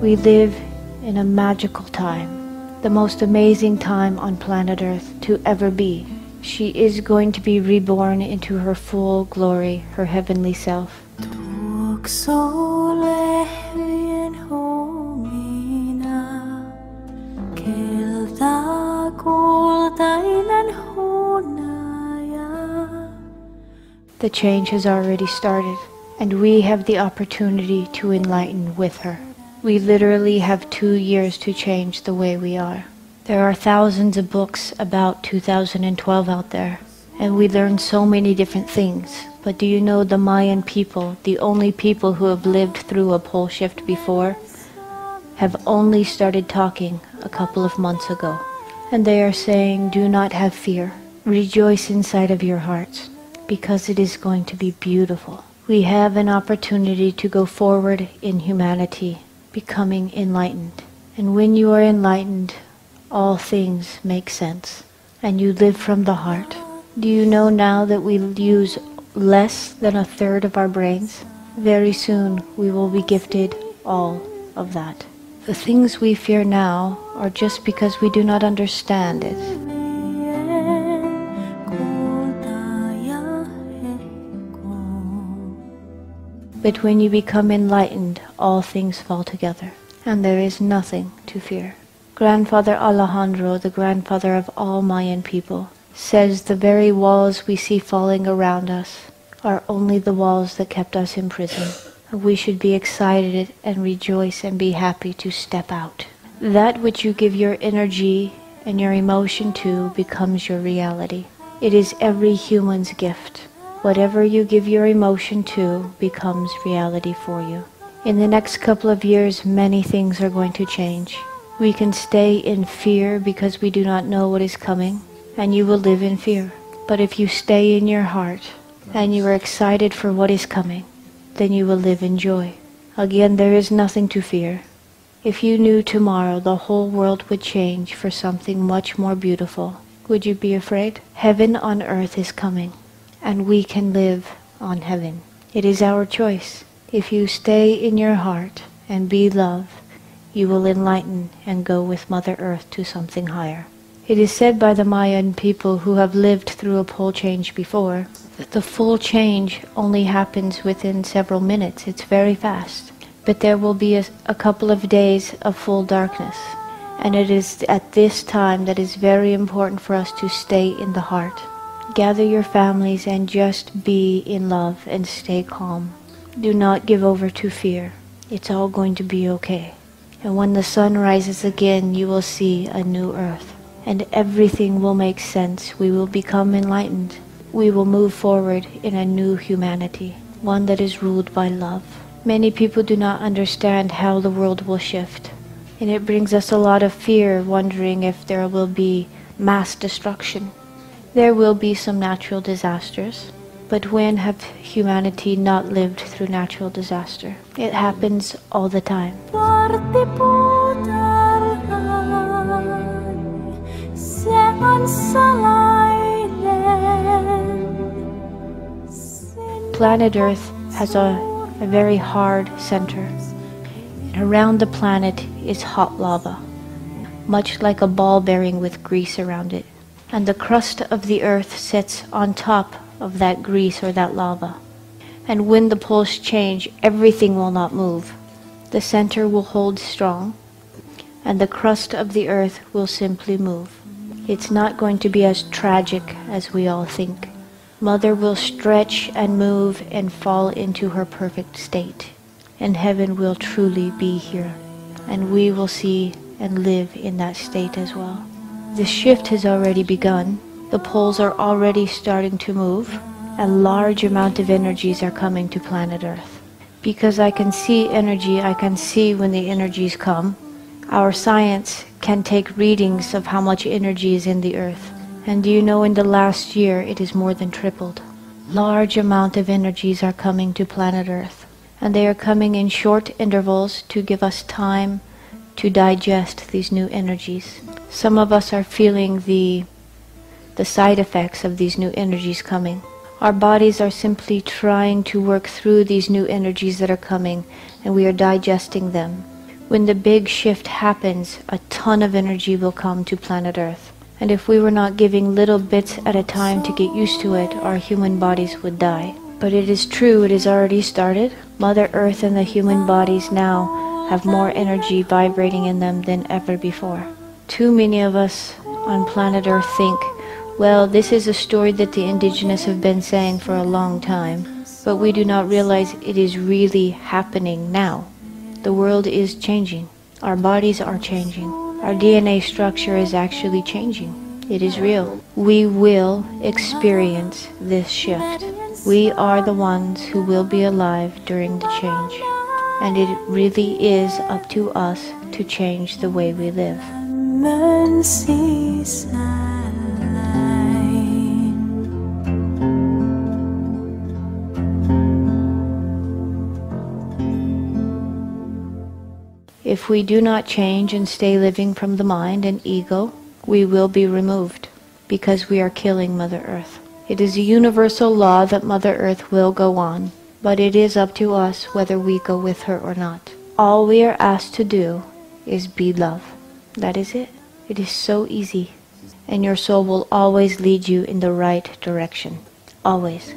We live in a magical time, the most amazing time on planet Earth to ever be. She is going to be reborn into her full glory, her heavenly self. The change has already started, and we have the opportunity to enlighten with her. We literally have 2 years to change the way we are. There are thousands of books about 2012 out there, and we learn so many different things. But do you know the Mayan people, the only people who have lived through a pole shift before, have only started talking a couple of months ago. And they are saying, do not have fear. Rejoice inside of your hearts, because it is going to be beautiful. We have an opportunity to go forward in humanity, becoming enlightened. And when you are enlightened, all things make sense, and you live from the heart. Do you know now that we use less than a third of our brains? Very soon we will be gifted all of that. The things we fear now are just because we do not understand it. But when you become enlightened, all things fall together, and there is nothing to fear. Grandfather Alejandro, the grandfather of all Mayan people, says the very walls we see falling around us are only the walls that kept us in prison. We should be excited and rejoice and be happy to step out. That which you give your energy and your emotion to becomes your reality. It is every human's gift. Whatever you give your emotion to becomes reality for you. In the next couple of years, many things are going to change. We can stay in fear because we do not know what is coming, and you will live in fear. But if you stay in your heart and you are excited for what is coming, then you will live in joy. Again, there is nothing to fear. If you knew tomorrow the whole world would change for something much more beautiful, would you be afraid? Heaven on earth is coming, and we can live on heaven. It is our choice. If you stay in your heart and be love, you will enlighten and go with Mother Earth to something higher. It is said by the Mayan people who have lived through a pole change before, that the full change only happens within several minutes. It's very fast. But there will be a couple of days of full darkness. And it is at this time that is very important for us to stay in the heart. Gather your families and just be in love and stay calm. Do not give over to fear. It's all going to be okay. And when the sun rises again, you will see a new earth. And everything will make sense. We will become enlightened. We will move forward in a new humanity, one that is ruled by love. Many people do not understand how the world will shift. And it brings us a lot of fear, wondering if there will be mass destruction. There will be some natural disasters. But when have humanity not lived through natural disaster? It happens all the time. Planet Earth has a very hard center. And around the planet is hot lava, much like a ball bearing with grease around it. And the crust of the Earth sits on top of that grease or that lava. And when the poles change, everything will not move. The center will hold strong, and the crust of the Earth will simply move. It's not going to be as tragic as we all think. Mother will stretch and move and fall into her perfect state. And heaven will truly be here. And we will see and live in that state as well. The shift has already begun. The poles are already starting to move. A large amount of energies are coming to planet Earth. Because I can see energy, I can see when the energies come. Our science can take readings of how much energy is in the Earth. And do you know, in the last year it is more than tripled. Large amount of energies are coming to planet Earth. And they are coming in short intervals to give us time to digest these new energies. Some of us are feeling the side effects of these new energies coming. Our bodies are simply trying to work through these new energies that are coming, and we are digesting them. When the big shift happens, a ton of energy will come to planet Earth. And if we were not giving little bits at a time to get used to it, our human bodies would die. But it is true, it has already started. Mother Earth and the human bodies now have more energy vibrating in them than ever before. Too many of us on planet Earth think, well, this is a story that the indigenous have been saying for a long time. But we do not realize it is really happening now. The world is changing. Our bodies are changing. Our DNA structure is actually changing. It is real. We will experience this shift. We are the ones who will be alive during the change. And it really is up to us to change the way we live. If we do not change and stay living from the mind and ego, we will be removed, because we are killing Mother Earth. It is a universal law that Mother Earth will go on, but it is up to us whether we go with her or not. All we are asked to do is be love. That is it. It is so easy. And your soul will always lead you in the right direction. Always.